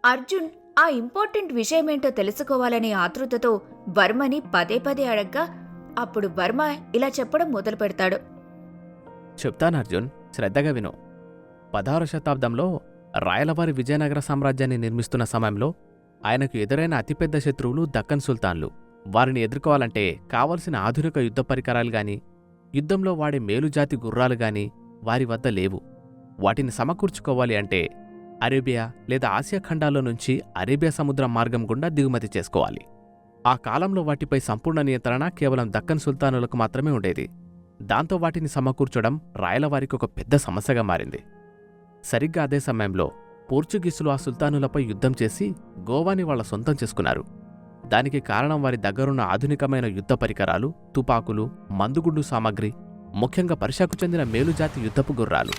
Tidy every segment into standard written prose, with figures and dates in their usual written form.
అర్జున్ ఆ ఇంపార్టెంట్ విషయమేంటో తెలుసుకోవాలనే ఆతృతతో వర్మని పదే పదే అడగ్గా అప్పుడు వర్మ ఇలా చెప్పడం మొదలు పెడతాడు. చెప్తాను అర్జున్, శ్రద్ధగా విను. 16వ శతాబ్దంలో రాయలవారి విజయనగర సామ్రాజ్యాన్ని నిర్మిస్తున్న సమయంలో ఆయనకు ఎదురైన అతిపెద్ద శత్రువులు దక్కన్ సుల్తాన్లు. వారిని ఎదుర్కోవాలంటే కావలసిన ఆధునిక యుద్ధ పరికరాలు గాని, యుద్ధంలో వాడే మేలుజాతి గుర్రాలు గాని వారి వద్ద లేవు. వాటిని సమకూర్చుకోవాలి అంటే అరేబియా లేదా ఆసియా ఖండాల్లో నుంచి అరేబియా సముద్రం మార్గం గుండా దిగుమతి చేసుకోవాలి. ఆ కాలంలో వాటిపై సంపూర్ణ నియంత్రణ కేవలం దక్కన్ సుల్తానులకు మాత్రమే ఉండేది. దాంతో వాటిని సమకూర్చడం రాయలవారికి ఒక పెద్ద సమస్యగా మారింది. సరిగ్గా అదే సమయంలో పోర్చుగీసులు ఆ సుల్తానులపై యుద్ధం చేసి గోవాని వాళ్ల సొంతం చేసుకున్నారు. దానికి కారణం వారి దగ్గరున్న ఆధునికమైన యుద్ధ పరికరాలు, తుపాకులు, మందుగుండు సామగ్రి, ముఖ్యంగా పర్షియాకు చెందిన మేలుజాతి యుద్ధపు గుర్రాలు.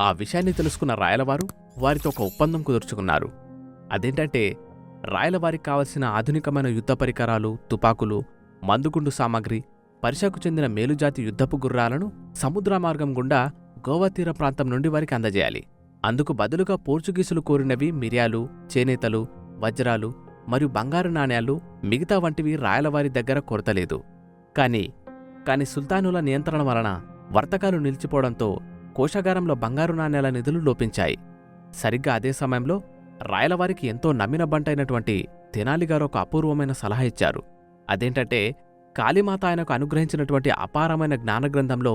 ఆ విషయాన్ని తెలుసుకున్న రాయలవారు వారితో ఒక ఒప్పందం కుదుర్చుకున్నారు. అదేంటంటే రాయలవారికి కావలసిన ఆధునికమైన యుద్ధ పరికరాలు, తుపాకులు, మందుగుండు సామగ్రి, పర్షియాకు చెందిన మేలుజాతి యుద్ధపు గుర్రాలను సముద్ర మార్గం గుండా గోవా తీర ప్రాంతం నుండి వారికి అందజేయాలి. అందుకు బదులుగా పోర్చుగీసులు కోరినవి మిరియాలు, చేనేతలు, వజ్రాలు మరియు బంగారు నాణేలు, మిగతా వంటివి రాయలవారి దగ్గర కొరతలేదు. కాని సుల్తానుల నియంత్రణ వలన వర్తకాలు నిలిచిపోవడంతో కోశాగారంలో బంగారు నాణేల నిధులు లోపించాయి. సరిగ్గా అదే సమయంలో రాయలవారికి ఎంతో నమ్మిన బంటైనటువంటి తెనాలిగారు ఒక అపూర్వమైన సలహా ఇచ్చారు. అదేంటంటే కాళీమాత ఆయనకు అనుగ్రహించినటువంటి అపారమైన జ్ఞానగ్రంథంలో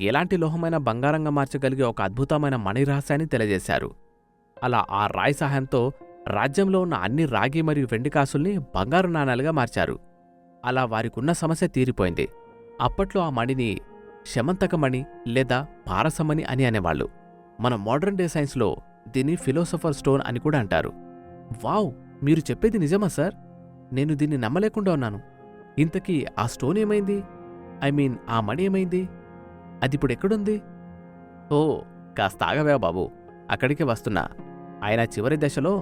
ఎలాంటి లోహమైన బంగారంగా మార్చగలిగే ఒక అద్భుతమైన మణిరహస్యాన్ని తెలియజేశారు. అలా ఆ రాయి సహాయంతో రాజ్యంలో ఉన్న అన్ని రాగి మరియు వెండి కాసుల్ని బంగారు నాణాలుగా మార్చారు. అలా వారికున్న సమస్య తీరిపోయింది. అప్పట్లో ఆ మణిని శమంతకమణి లేదా పారసమణి అని అనేవాళ్లు. మన మోడర్న్ డే సైన్స్లో దీన్ని ఫిలోసఫర్ స్టోన్ అని కూడా అంటారు. వావ్, మీరు చెప్పేది నిజమా సార్? నేను దీన్ని నమ్మలేకుండా ఉన్నాను. ఇంతకీ ఆ స్టోన్ ఏమైంది? ఆ మణి ఏమైంది? అదిప్పుడు ఎక్కడుంది? ఓ, కాస్త ఆగవే బాబు, అక్కడికి వస్తున్నా. ఆయన చివరి దశలో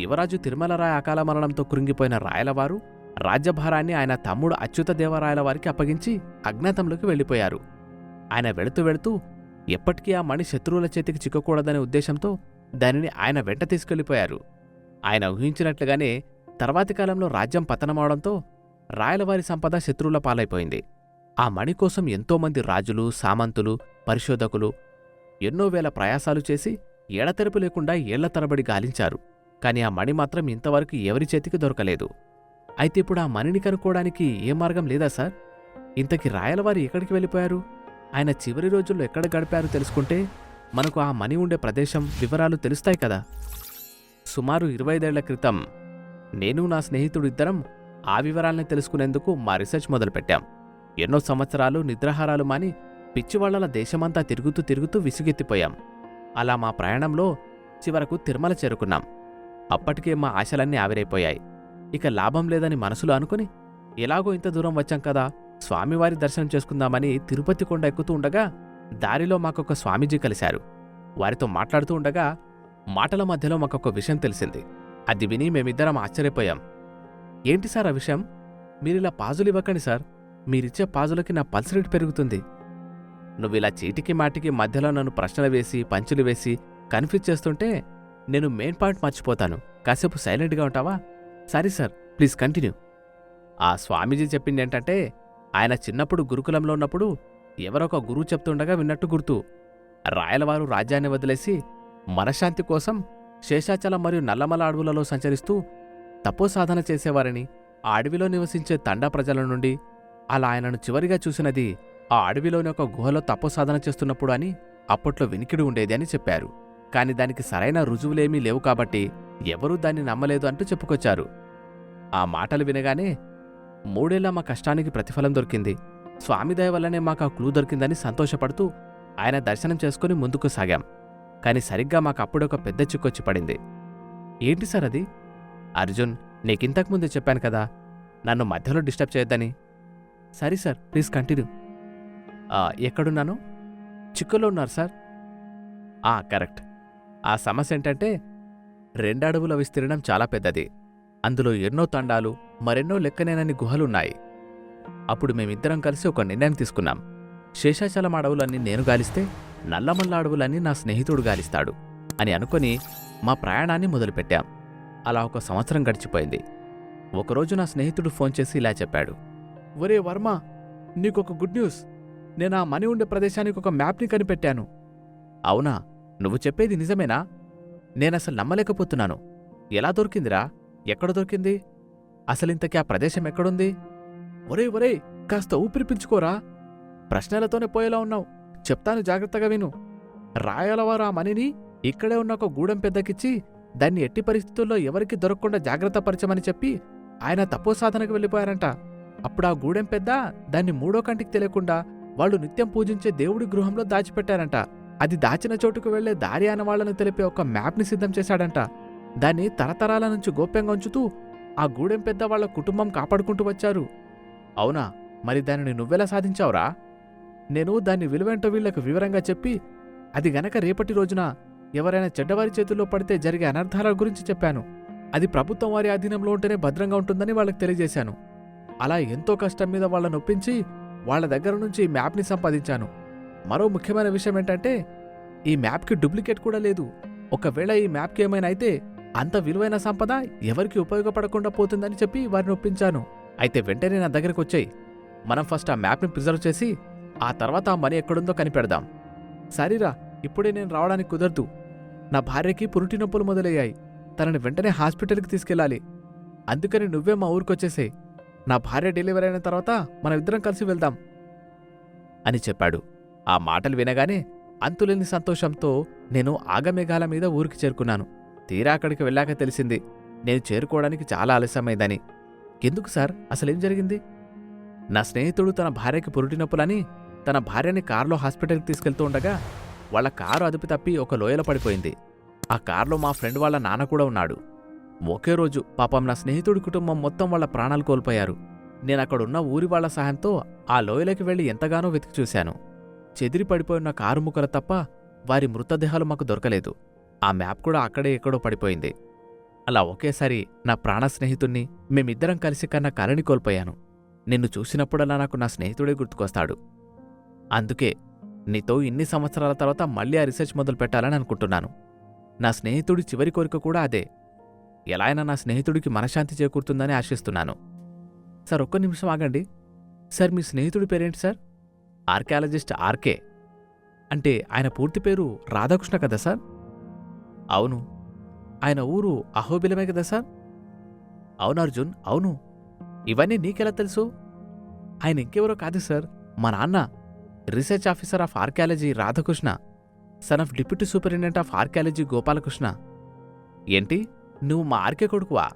యువరాజు తిరుమలరాయ అకాల మరణంతో కృంగిపోయిన రాయలవారు రాజ్యభారాన్ని ఆయన తమ్ముడు అచ్యుతదేవరాయల వారికి అప్పగించి అజ్ఞాతంలోకి వెళ్ళిపోయారు. ఆయన వెళుతూ ఎప్పటికీ ఆ మణి శత్రువుల చేతికి చిక్కకూడదనే ఉద్దేశంతో దానిని ఆయన వెంట తీసుకెళ్లిపోయారు. ఆయన ఊహించినట్లుగానే తర్వాతి కాలంలో రాజ్యం పతనమవడంతో రాయలవారి సంపద శత్రువుల పాలైపోయింది. ఆ మణి కోసం ఎంతోమంది రాజులు, సామంతులు, పరిశోధకులు ఎన్నో వేల ప్రయాసాలు చేసి ఎడతెరపు లేకుండా ఏళ్ల తరబడి గాలించారు. కాని ఆ మణి మాత్రం ఇంతవరకు ఎవరి చేతికి దొరకలేదు. అయితే ఇప్పుడు ఆ మణిని కనుక్కోవడానికి ఏ మార్గం లేదా సార్? ఇంతకీ రాయలవారి ఎక్కడికి వెళ్ళిపోయారు? ఆయన చివరి రోజుల్లో ఎక్కడ గడిపారు తెలుసుకుంటే మనకు ఆ మణి ఉండే ప్రదేశం వివరాలు తెలుస్తాయి కదా. సుమారు 25 ఏళ్ల క్రితం నేను నా స్నేహితుడిద్దరం ఆ వివరాల్ని తెలుసుకునేందుకు మా రీసెర్చ్ మొదలుపెట్టాం. ఎన్నో సంవత్సరాలు నిద్రాహారాలు మాని పిచ్చివాళ్లలా దేశమంతా తిరుగుతూ విసుగెత్తిపోయాం. అలా మా ప్రయాణంలో చివరకు తిరుమల చేరుకున్నాం. అప్పటికే మా ఆశలన్నీ ఆవిరైపోయాయి. ఇక లాభం లేదని మనసులో అనుకుని ఎలాగో ఇంత దూరం వచ్చాం కదా, స్వామివారి దర్శనం చేసుకుందామని తిరుపతి కొండ ఎక్కుతూ ఉండగా దారిలో మాకొక స్వామీజీ కలిశారు. వారితో మాట్లాడుతూ ఉండగా మాటల మధ్యలో మాకొక విషయం తెలిసింది. అది విని మేమిద్దరం ఆశ్చర్యపోయాం. ఏంటి సార్ ఆ విషయం? మీరిలా పాజులివ్వకండి సార్, మీరిచ్చే పాజులకి నా పల్స్ రేట్ పెరుగుతుంది. నువ్విలా చీటికి మాటికి మధ్యలో నన్ను ప్రశ్నలు వేసి పంచులు వేసి కన్ఫ్యూజ్ చేస్తుంటే నేను మెయిన్ పాయింట్ మర్చిపోతాను. కాసేపు సైలెంట్గా ఉంటావా? సరే సార్, ప్లీజ్ కంటిన్యూ. ఆ స్వామీజీ చెప్పిందేంటంటే ఆయన చిన్నప్పుడు గురుకులంలో ఉన్నప్పుడు ఎవరొక గురువు చెప్తుండగా విన్నట్టు గుర్తు. రాయలవారు రాజ్యాన్ని వదిలేసి మనశ్శాంతి కోసం శేషాచలం మరియు నల్లమల అడవులలో సంచరిస్తూ తపోసాధన చేసేవారని, ఆ అడవిలో నివసించే తండా ప్రజల నుండి అలా ఆయనను చివరిగా చూసినది ఆ అడవిలోని ఒక గుహలో తపోసాధన చేస్తున్నప్పుడు అని అప్పట్లో వినికిడి ఉండేది అని చెప్పారు. కాని దానికి సరైన రుజువులేమీ లేవు కాబట్టి ఎవరూ దాన్ని నమ్మలేదు అంటూ చెప్పుకొచ్చారు. ఆ మాటలు వినగానే 3 ఏళ్ల మా కష్టానికి ప్రతిఫలం దొరికింది, స్వామి దయ వల్లనే మాకు ఆ క్లూ దొరికిందని సంతోషపడుతూ ఆయన దర్శనం చేసుకుని ముందుకు సాగాం. కాని సరిగ్గా మాకు అప్పుడొక పెద్ద చిక్కొచ్చి పడింది. ఏంటి సార్ అది? అర్జున్, నీకింతకుముందే చెప్పాను కదా, నన్ను మధ్యలో డిస్టర్బ్ చేయొద్దని. సరే సార్, ప్లీజ్ కంటిన్యూ. ఎక్కడున్నాను? చిక్కులో ఉన్నారు సార్. కరెక్ట్. ఆ సమస్య ఏంటంటే 2 అడుగుల విస్తీర్ణం చాలా పెద్దది. అందులో ఎన్నో తండాలు, మరెన్నో లెక్కనేనన్ని గుహలున్నాయి. అప్పుడు మేమిద్దరం కలిసి ఒక నిర్ణయం తీసుకున్నాం. శేషాచలం అడవులన్నీ నేను గాలిస్తే నల్లమల్ల అడవులన్నీ నా స్నేహితుడు గాలిస్తాడు అని అనుకుని మా ప్రయాణాన్ని మొదలుపెట్టాం. అలా 1 సంవత్సరం గడిచిపోయింది. ఒకరోజు నా స్నేహితుడు ఫోన్ చేసి ఇలా చెప్పాడు. ఒరే వర్మ, నీకొక గుడ్ న్యూస్. నేను ఆ మనీ ఉండే ప్రదేశానికి ఒక మ్యాప్ని కనిపెట్టాను. అవునా? నువ్వు చెప్పేది నిజమేనా? నేనసలు నమ్మలేకపోతున్నాను. ఎలా దొరికిందిరా? ఎక్కడ దొరికింది? అసలింతకీ ఆ ప్రదేశం ఎక్కడుంది? ఒరే ఒరే, కాస్త ఊపిరి పీల్చుకోరా. ప్రశ్నలతోనే పోయేలా ఉన్నావు. చెప్తాను, జాగ్రత్తగా విను. రాయలవారు ఆ మనీని ఇక్కడే ఉన్న ఒక గూడెం పెద్దకిచ్చి దాన్ని ఎట్టి పరిస్థితుల్లో ఎవరికీ దొరకకుండా జాగ్రత్త పరచమని చెప్పి ఆయన తపో సాధనకు వెళ్ళిపోయారంట. అప్పుడు ఆ గూడెం పెద్ద దాన్ని 3వ కంటికి తెలియకుండా వాళ్ళు నిత్యం పూజించే దేవుడి గృహంలో దాచిపెట్టారంట. అది దాచిన చోటుకు వెళ్లే దారి అన్న వాళ్లను తెలిపే ఒక మ్యాప్ని సిద్ధం చేశాడంట. దాన్ని తరతరాల నుంచి గోప్యంగా ఉంచుతూ ఆ గూడెం పెద్ద వాళ్ల కుటుంబం కాపాడుకుంటూ వచ్చారు. అవునా? మరి దానిని నువ్వెలా సాధించావురా? నేను దాన్ని విలువేంటో వీళ్లకు వివరంగా చెప్పి అది గనక రేపటి రోజున ఎవరైనా చెడ్డవారి చేతుల్లో పడితే జరిగే అనర్థాల గురించి చెప్పాను. అది ప్రభుత్వం వారి అధీనంలో ఉంటేనే భద్రంగా ఉంటుందని వాళ్ళకి తెలియజేశాను. అలా ఎంతో కష్టం మీద వాళ్ళని ఒప్పించి వాళ్ల దగ్గర నుంచి ఈ మ్యాప్ని సంపాదించాను. మరో ముఖ్యమైన విషయం ఏంటంటే ఈ మ్యాప్కి డూప్లికేట్ కూడా లేదు. ఒకవేళ ఈ మ్యాప్కి ఏమైనా అయితే అంత విలువైన సంపద ఎవరికి ఉపయోగపడకుండా పోతుందని చెప్పి వారిని ఒప్పించాను. అయితే వెంటనే నా దగ్గరకు వచ్చాయి. మనం ఫస్ట్ ఆ మ్యాప్ని ప్రిజర్వ్ చేసి ఆ తర్వాత ఆ మనీ ఎక్కడుందో కనిపెడదాం. సరేరా, ఇప్పుడే నేను రావడానికి కుదరదు. నా భార్యకి పురుటి నొప్పులు మొదలయ్యాయి. తనని వెంటనే హాస్పిటల్కి తీసుకెళ్ళాలి. అందుకని నువ్వే మా ఊరికొచ్చేసేయ్. నా భార్య డెలివరీ అయిన తర్వాత మనం ఇద్దరం కలిసి వెళ్దాం అని చెప్పాడు. ఆ మాటలు వినగానే అంతులేని సంతోషంతో నేను ఆగమేఘాల మీద ఊరికి చేరుకున్నాను. తీరా అక్కడికి వెళ్ళాక తెలిసింది నేను చేరుకోవడానికి చాలా ఆలస్యమైందని. ఎందుకు సార్, అసలేం జరిగింది? నా స్నేహితుడు తన భార్యకి పురుటి నొప్పులని తన భార్యని కారులో హాస్పిటల్కి తీసుకెళ్తూ ఉండగా వాళ్ల కారు అదుపు తప్పి ఒక లోయలో పడిపోయింది. ఆ కారులో మా ఫ్రెండ్ వాళ్ళ నాన్న కూడా ఉన్నాడు. ఒకే రోజు పాపం నా స్నేహితుడి కుటుంబం మొత్తం వాళ్ళ ప్రాణాలు కోల్పోయారు. నేనక్కడున్న ఊరి వాళ్ల సహాయంతో ఆ లోయలోకి వెళ్లి ఎంతగానో వెతికి చూశాను. చెదిరి పడిపోయిన కారు ముక్కలు తప్ప వారి మృతదేహాలు మాకు దొరకలేదు. ఆ మ్యాప్ కూడా అక్కడే ఎక్కడో పడిపోయింది. అలా ఒకేసారి నా ప్రాణ స్నేహితుణ్ణి, మేమిద్దరం కలిసి కన్న కలని కోల్పోయాను. నిన్ను చూసినప్పుడల్లా నాకు నా స్నేహితుడే గుర్తుకొస్తాడు. అందుకే నీతో ఇన్ని సంవత్సరాల తర్వాత మళ్ళీ ఆ రీసెర్చ్ మొదలు పెట్టాలని అనుకుంటున్నాను. నా స్నేహితుడి చివరి కోరిక కూడా అదే. ఎలా అయినా నా స్నేహితుడికి మనశ్శాంతి చేకూరుతుందని ఆశిస్తున్నాను. సార్, ఒక్క నిమిషం ఆగండి. సార్, మీ స్నేహితుడి పేరేంటి సార్? Archaeologist RK. అంటే ఆయన పూర్తి పేరు రాధాకృష్ణ కదా సార్? అవును. ఆయన ఊరు అహోబిలమే కదా సార్? అవును అర్జున్, అవును. ఇవన్నీ నీకెలా తెలుసు? ఆయన ఇంకెవరో కాదు సార్, మా నాన్న, research officer of archaeology Radhakrishna, son of deputy superintendent of archaeology Gopalakrishna. ఏంటి, నువ్వు మా ఆర్కే కొడుకువా?